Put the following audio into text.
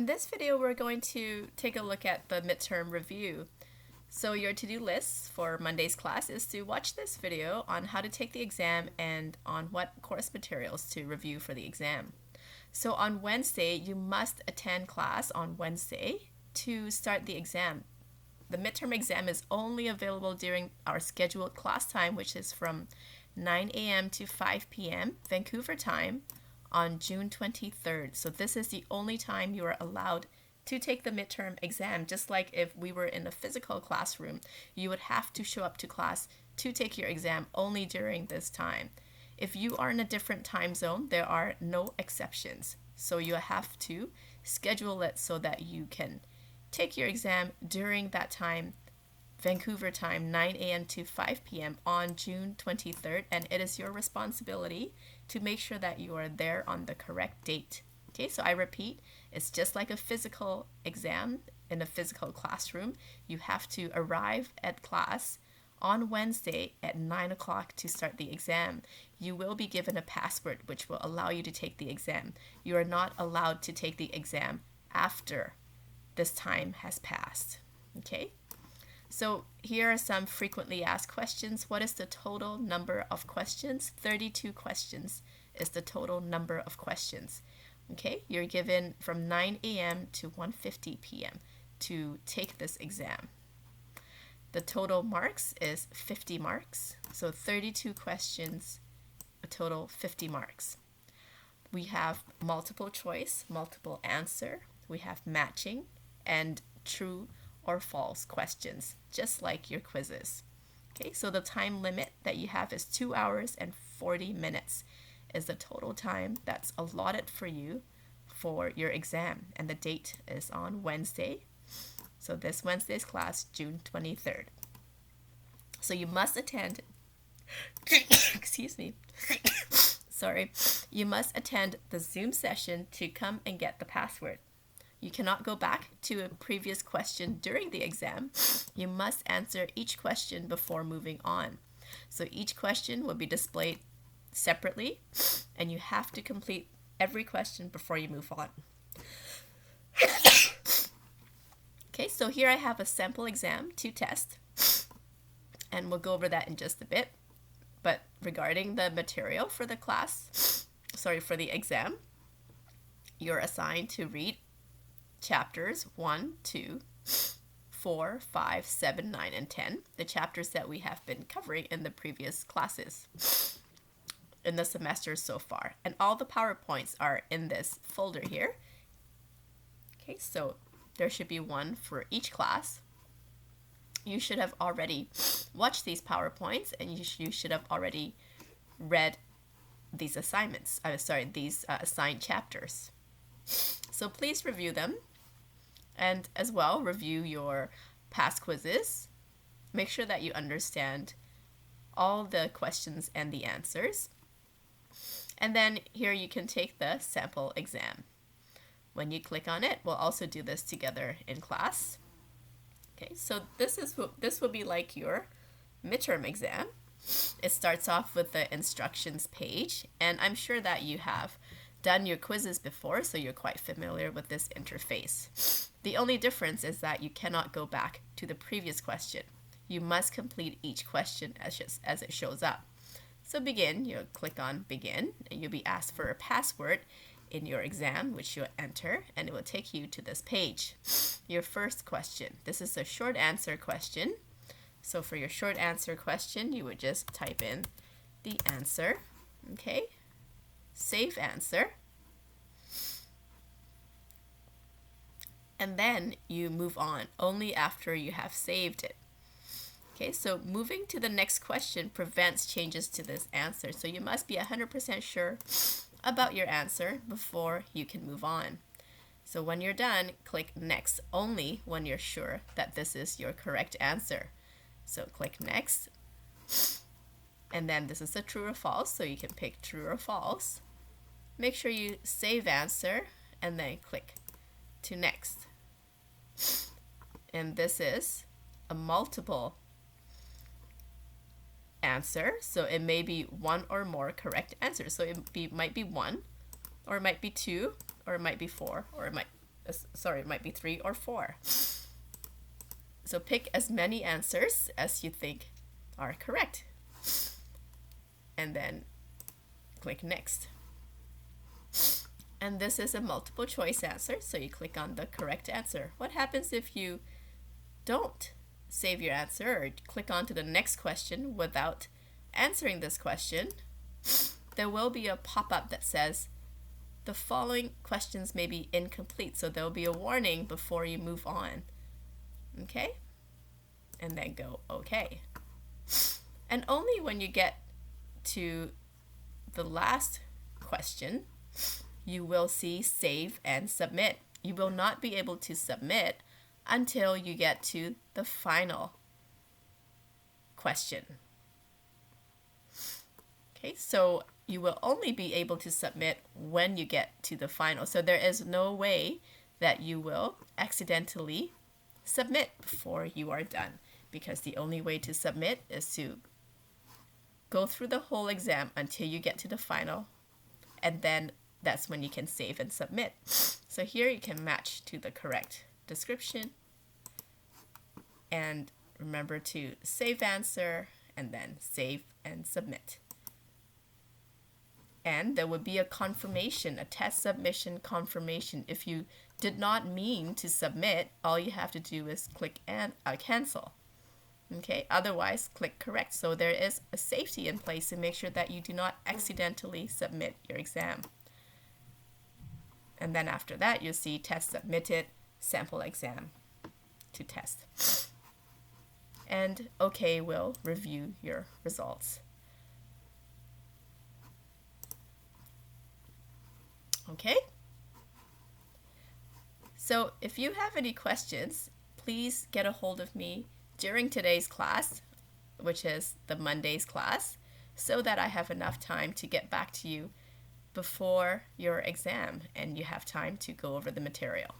In this video, we're going to take a look at the midterm review. So your to-do list for Monday's class is to watch this video on how to take the exam and on what course materials to review for the exam. So on Wednesday, you must attend class on Wednesday to start the exam. The midterm exam is only available during our scheduled class time, which is from 9 a.m. to 5 p.m. Vancouver time on June 23rd. So this is the only time you are allowed to take the midterm exam. Just like if we were in a physical classroom, you would have to show up to class to take your exam only during this time. If you are in a different time zone, there are no exceptions. So you have to schedule it so that you can take your exam during that time, Vancouver time, 9 a.m. to 5 p.m. on June 23rd, and it is your responsibility to make sure that you are there on the correct date. Okay, so I repeat, it's just like a physical exam in a physical classroom. You have to arrive at class on Wednesday at 9 o'clock to start the exam. You will be given a password which will allow you to take the exam. You are not allowed to take the exam after this time has passed. Okay? So here are some frequently asked questions. What is the total number of questions? 32 questions is the total number of questions. Okay, you're given from 9 a.m. to 1:50 p.m. to take this exam. The total marks is 50 marks. So 32 questions, a total 50 marks. We have multiple choice, multiple answer. We have matching and true or false questions, just like your quizzes. Okay, so the time limit that you have is 2 hours and 40 minutes is the total time that's allotted for you for your exam, and the date is on Wednesday. So this Wednesday's class, June 23rd. So you must attend, excuse me, sorry, you must attend the Zoom session to come and get the password. You cannot go back to a previous question during the exam. You must answer each question before moving on. So each question will be displayed separately, and you have to complete every question before you move on. Okay, so here I have a sample exam to test, and we'll go over that in just a bit. But regarding the material for the class, for the exam, you're assigned to read chapters 1, 2, 4, 5, 7, 9, and 10, the chapters that we have been covering in the previous classes in the semester so far. And all the PowerPoints are in this folder here. Okay, so there should be one for each class. You should have already watched these PowerPoints, and you should have already read these assignments. These assigned chapters. So please review them, and as well review your past quizzes. Make sure that you understand all the questions and the answers. And then here you can take the sample exam. When you click on it, we'll also do this together in class. Okay, so this will be like your midterm exam. It starts off with the instructions page, and I'm sure that you have done your quizzes before, so you're quite familiar with this interface. The only difference is that you cannot go back to the previous question. You must complete each question as it shows up. So begin, you'll click on begin, and you'll be asked for a password in your exam, which you'll enter, and it will take you to this page. Your first question. This is a short answer question. So for your short answer question, you would just type in the answer. Okay. Save answer. And then you move on only after you have saved it. Okay, so moving to the next question prevents changes to this answer. So you must be 100% sure about your answer before you can move on. So when you're done, click next only when you're sure that this is your correct answer. So click next. And then this is a true or false, so you can pick true or false. Make sure you save answer and then click to next. And this is a multiple answer, so it may be one or more correct answers. So it might be one, or it might be two, or it might be four, or it might Sorry, it might be 3 or 4. So pick as many answers as you think are correct. And then click next. And this is a multiple choice answer, so you click on the correct answer. What happens if you don't save your answer or click on to the next question without answering this question? There will be a pop-up that says the following questions may be incomplete, so there will be a warning before you move on. Okay? And then go okay. And only when you get to the last question, you will see save and submit. You will not be able to submit until you get to the final question. Okay, so you will only be able to submit when you get to the final. So there is no way that you will accidentally submit before you are done, because the only way to submit is to go through the whole exam until you get to the final, and then that's when you can save and submit. So here you can match to the correct description, and remember to save answer and then save and submit. And there would be a confirmation, a test submission confirmation. If you did not mean to submit, all you have to do is click and cancel. Okay, otherwise click correct. So there is a safety in place to make sure that you do not accidentally submit your exam. And then after that, you'll see test submitted, sample exam to test. And OK will review your results. Okay? So if you have any questions, please get a hold of me during today's class, which is the Monday's class, so that I have enough time to get back to you before your exam and you have time to go over the material.